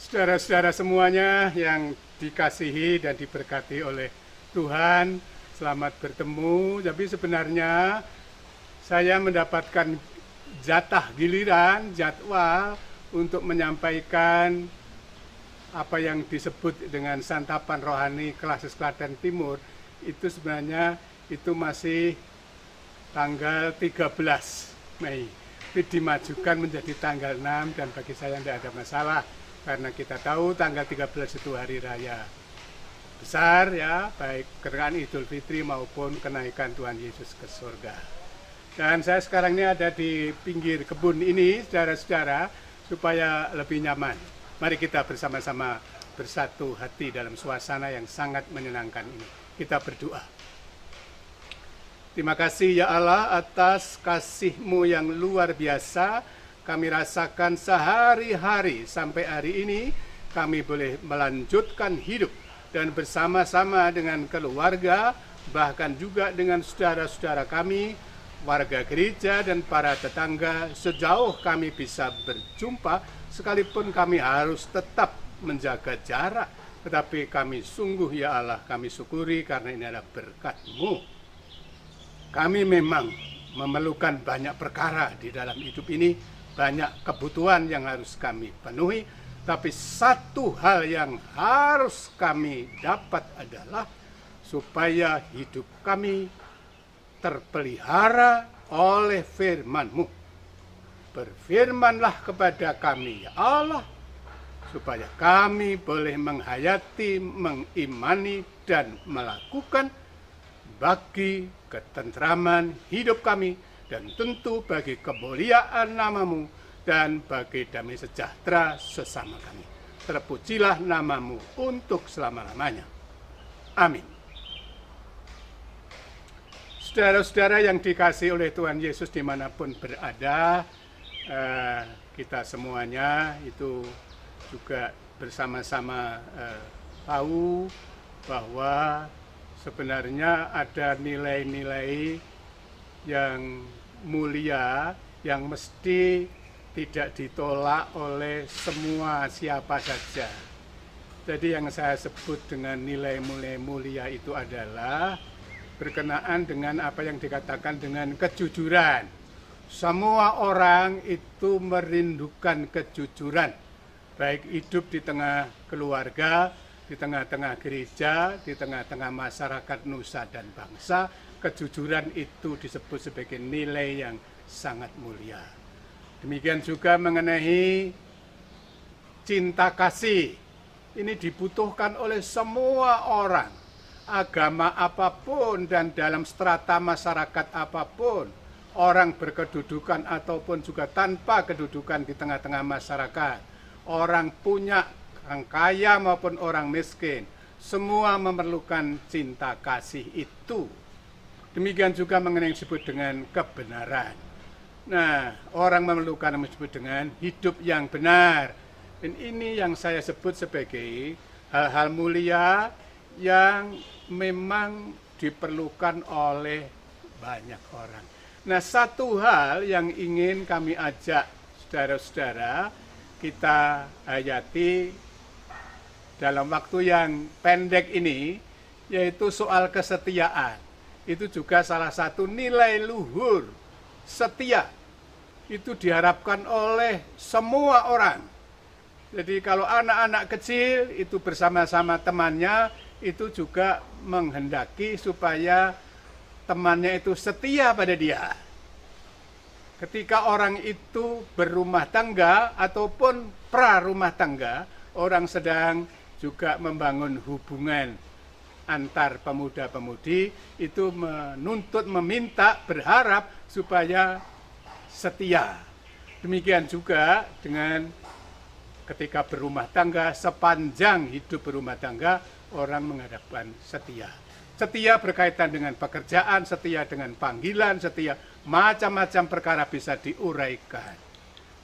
Saudara-saudara semuanya yang dikasihi dan diberkati oleh Tuhan, selamat bertemu. Tapi sebenarnya saya mendapatkan jadwal untuk menyampaikan apa yang disebut dengan santapan rohani Klasis Klaten Timur. Itu sebenarnya itu masih tanggal 13 Mei. Tapi dimajukan menjadi tanggal 6 dan bagi saya tidak ada masalah. Karena kita tahu tanggal 13 itu hari raya besar ya, baik kerengan Idul Fitri maupun kenaikan Tuhan Yesus ke surga. Dan saya sekarang ini ada di pinggir kebun ini, saudara-saudara, supaya lebih nyaman. Mari kita bersama-sama bersatu hati dalam suasana yang sangat menyenangkan ini. Kita berdoa. Terima kasih ya Allah atas kasih-Mu yang luar biasa. Kami rasakan sehari-hari sampai hari ini kami boleh melanjutkan hidup dan bersama-sama dengan keluarga, bahkan juga dengan saudara-saudara kami, warga gereja dan para tetangga, sejauh kami bisa berjumpa, sekalipun kami harus tetap menjaga jarak. Tetapi kami sungguh ya Allah, kami syukuri karena ini adalah berkat-Mu. Kami memang memerlukan banyak perkara di dalam hidup ini, banyak kebutuhan yang harus kami penuhi, tapi satu hal yang harus kami dapat adalah supaya hidup kami terpelihara oleh firman-Mu. Berfirmanlah kepada kami ya Allah, supaya kami boleh menghayati, mengimani, dan melakukan bagi ketentraman hidup kami, dan tentu bagi kemuliaan nama-Mu dan bagi damai sejahtera sesama kami. Terpujilah nama-Mu untuk selama-lamanya. Amin. Saudara-saudara yang dikasihi oleh Tuhan Yesus dimanapun berada, kita semuanya itu juga bersama-sama tahu bahwa sebenarnya ada nilai-nilai yang mulia yang mesti tidak ditolak oleh semua siapa saja. Jadi yang saya sebut dengan nilai-nilai mulia itu adalah berkenaan dengan apa yang dikatakan dengan kejujuran. Semua orang itu merindukan kejujuran, baik hidup di tengah keluarga, di tengah-tengah gereja, di tengah-tengah masyarakat nusa dan bangsa. Kejujuran itu disebut sebagai nilai yang sangat mulia. Demikian juga mengenai cinta kasih. Ini dibutuhkan oleh semua orang, agama apapun dan dalam strata masyarakat apapun, orang berkedudukan ataupun juga tanpa kedudukan di tengah-tengah masyarakat, orang punya, orang kaya maupun orang miskin, semua memerlukan cinta kasih itu. Demikian juga mengenai yang disebut dengan kebenaran. Nah, orang memerlukan yang disebut dengan hidup yang benar. Dan ini yang saya sebut sebagai hal-hal mulia yang memang diperlukan oleh banyak orang. Nah, satu hal yang ingin kami ajak saudara-saudara kita hayati dalam waktu yang pendek ini, yaitu soal kesetiaan. Itu juga salah satu nilai luhur, setia. Itu diharapkan oleh semua orang. Jadi kalau anak-anak kecil itu bersama-sama temannya, itu juga menghendaki supaya temannya itu setia pada dia. Ketika orang itu berumah tangga ataupun pra rumah tangga, orang sedang juga membangun hubungan antar pemuda-pemudi, itu menuntut, meminta, berharap supaya setia. Demikian juga dengan ketika berumah tangga, sepanjang hidup berumah tangga, orang menghadapkan setia. Setia berkaitan dengan pekerjaan, setia dengan panggilan, setia macam-macam perkara bisa diuraikan.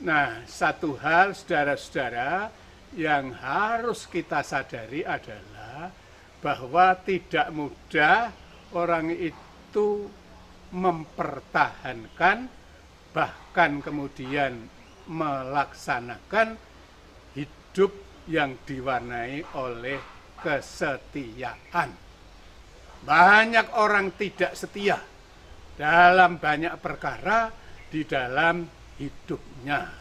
Nah, satu hal saudara-saudara yang harus kita sadari adalah bahwa tidak mudah orang itu mempertahankan, bahkan kemudian melaksanakan hidup yang diwarnai oleh kesetiaan. Banyak orang tidak setia dalam banyak perkara di dalam hidupnya.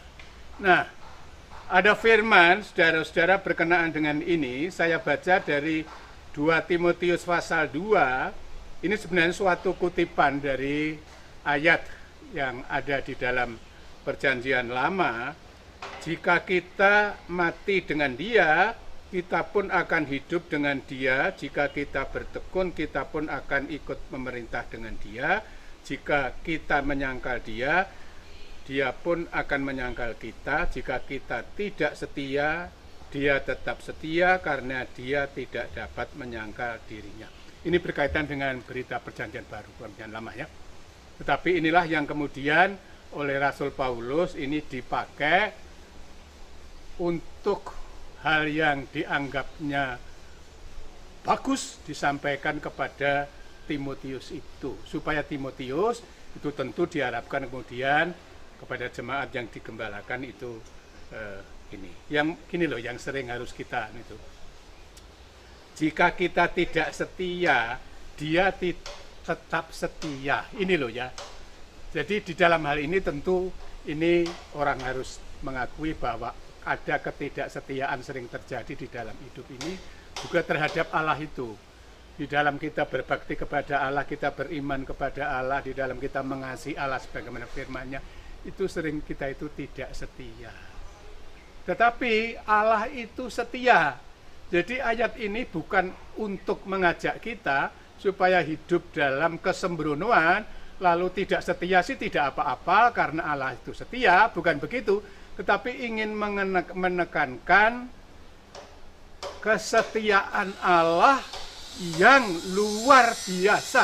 Nah, ada firman, saudara-saudara, berkenaan dengan ini. Saya baca dari 2 Timotius pasal 2. Ini sebenarnya suatu kutipan dari ayat yang ada di dalam Perjanjian Lama. Jika kita mati dengan Dia, kita pun akan hidup dengan Dia. Jika kita bertekun, kita pun akan ikut memerintah dengan Dia. Jika kita menyangkal Dia, Dia pun akan menyangkal kita. Jika kita tidak setia, Dia tetap setia karena Dia tidak dapat menyangkal dirinya. Ini berkaitan dengan berita Perjanjian Baru, Perjanjian Lama ya. Tetapi inilah yang kemudian oleh Rasul Paulus ini dipakai untuk hal yang dianggapnya bagus disampaikan kepada Timotius itu, supaya Timotius itu tentu diharapkan kemudian kepada jemaat yang digembalakan itu ini. Yang gini loh yang sering harus kita itu. Jika kita tidak setia, Dia tetap setia. Ini loh ya. Jadi di dalam hal ini tentu ini orang harus mengakui bahwa ada ketidaksetiaan sering terjadi di dalam hidup ini juga terhadap Allah itu. Di dalam kita berbakti kepada Allah, kita beriman kepada Allah, di dalam kita mengasihi Allah sebagaimana firman-Nya, itu sering kita itu tidak setia. Tetapi Allah itu setia. Jadi ayat ini bukan untuk mengajak kita supaya hidup dalam kesembronoan, lalu tidak setia sih tidak apa-apa karena Allah itu setia, bukan begitu. Tetapi ingin menekankan kesetiaan Allah yang luar biasa.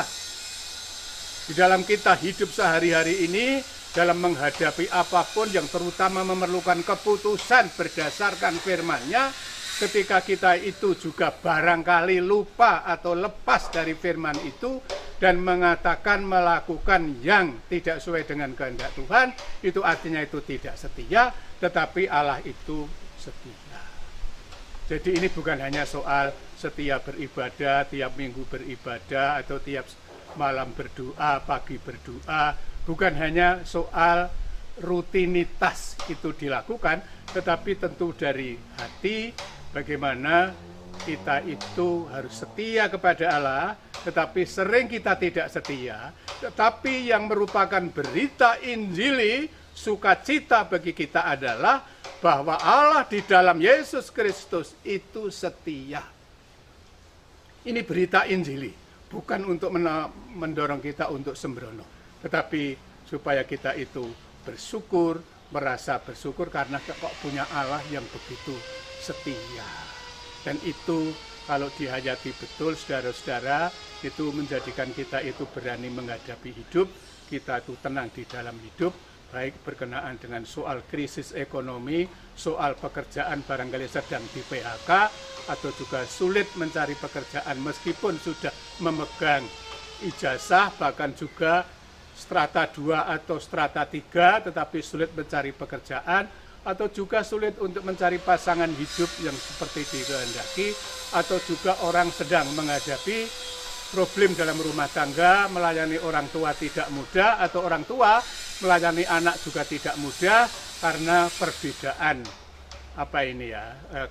Di dalam kita hidup sehari-hari ini, dalam menghadapi apapun yang terutama memerlukan keputusan berdasarkan firman-Nya, ketika kita itu juga barangkali lupa atau lepas dari firman itu dan mengatakan melakukan yang tidak sesuai dengan kehendak Tuhan, itu artinya itu tidak setia, tetapi Allah itu setia. Jadi ini bukan hanya soal setia beribadah, tiap minggu beribadah, atau tiap malam berdoa, pagi berdoa, bukan hanya soal rutinitas itu dilakukan, tetapi tentu dari hati, bagaimana kita itu harus setia kepada Allah, tetapi sering kita tidak setia. Tetapi yang merupakan berita Injili, sukacita bagi kita adalah bahwa Allah di dalam Yesus Kristus itu setia. Ini berita Injili, bukan untuk mendorong kita untuk sembrono, tetapi supaya kita itu bersyukur, merasa bersyukur karena kok punya Allah yang begitu setia. Dan itu kalau dihayati betul, saudara-saudara, itu menjadikan kita itu berani menghadapi hidup, kita itu tenang di dalam hidup, baik berkenaan dengan soal krisis ekonomi, soal pekerjaan barangkali sedang di PHK, atau juga sulit mencari pekerjaan meskipun sudah memegang ijazah, bahkan juga strata 2 atau strata 3, tetapi sulit mencari pekerjaan, atau juga sulit untuk mencari pasangan hidup yang seperti dikehendaki, atau juga orang sedang menghadapi problem dalam rumah tangga, melayani orang tua tidak mudah, atau orang tua melayani anak juga tidak mudah karena perbedaan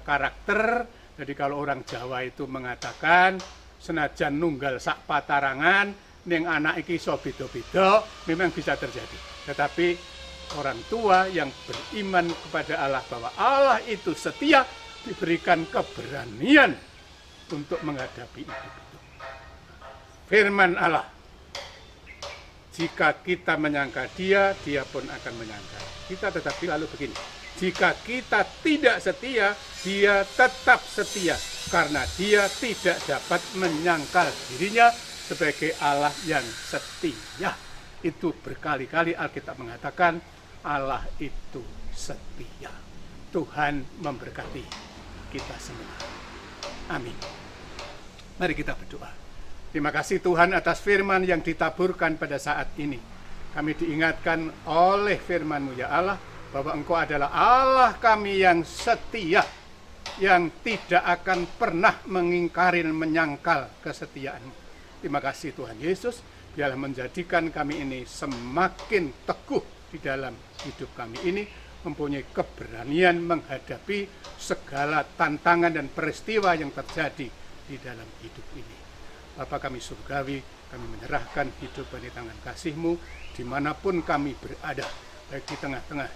karakter. Jadi kalau orang Jawa itu mengatakan senajan nunggal sak patarangan ning anak iki iso beda-beda, memang bisa terjadi. Tetapi orang tua yang beriman kepada Allah bahwa Allah itu setia, diberikan keberanian untuk menghadapi itu. Firman Allah, jika kita menyangka Dia, Dia pun akan menyangka kita. Tetapi lalu begini, jika kita tidak setia, Dia tetap setia karena Dia tidak dapat menyangkal dirinya sebagai Allah yang setia. Itu berkali-kali Alkitab mengatakan Allah itu setia. Tuhan memberkati kita semua. Amin. Mari kita berdoa. Terima kasih Tuhan atas firman yang ditaburkan pada saat ini. Kami diingatkan oleh firman-Mu ya Allah, bahwa Engkau adalah Allah kami yang setia, yang tidak akan pernah mengingkari dan menyangkal kesetiaan-Mu. Terima kasih Tuhan Yesus, biarlah menjadikan kami ini semakin teguh di dalam hidup kami ini, mempunyai keberanian menghadapi segala tantangan dan peristiwa yang terjadi di dalam hidup ini. Bapa kami surgawi, kami menyerahkan hidup di tangan kasih-Mu, dimanapun kami berada, baik di tengah-tengah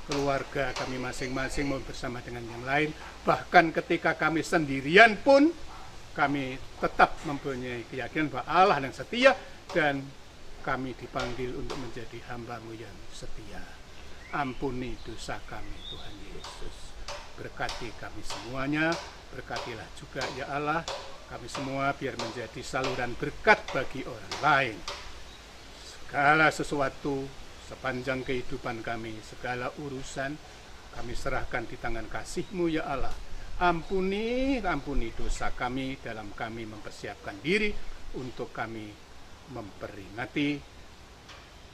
keluarga kami masing-masing maupun bersama dengan yang lain, bahkan ketika kami sendirian pun, kami tetap mempunyai keyakinan bahwa Allah yang setia, dan kami dipanggil untuk menjadi hamba-Mu yang setia. Ampuni dosa kami Tuhan Yesus. Berkati kami semuanya, berkatilah juga ya Allah, kami semua biar menjadi saluran berkat bagi orang lain. Segala sesuatu sepanjang kehidupan kami, segala urusan kami serahkan di tangan kasih-Mu ya Allah. Ampuni dosa kami dalam kami mempersiapkan diri untuk kami memperingati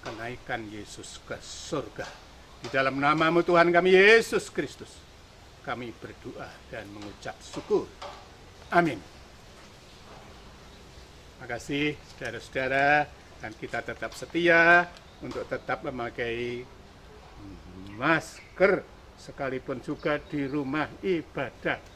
kenaikan Yesus ke surga. Di dalam nama-Mu Tuhan kami Yesus Kristus, kami berdoa dan mengucap syukur. Amin. Terima kasih saudara-saudara, dan kita tetap setia untuk tetap memakai masker sekalipun juga di rumah ibadah.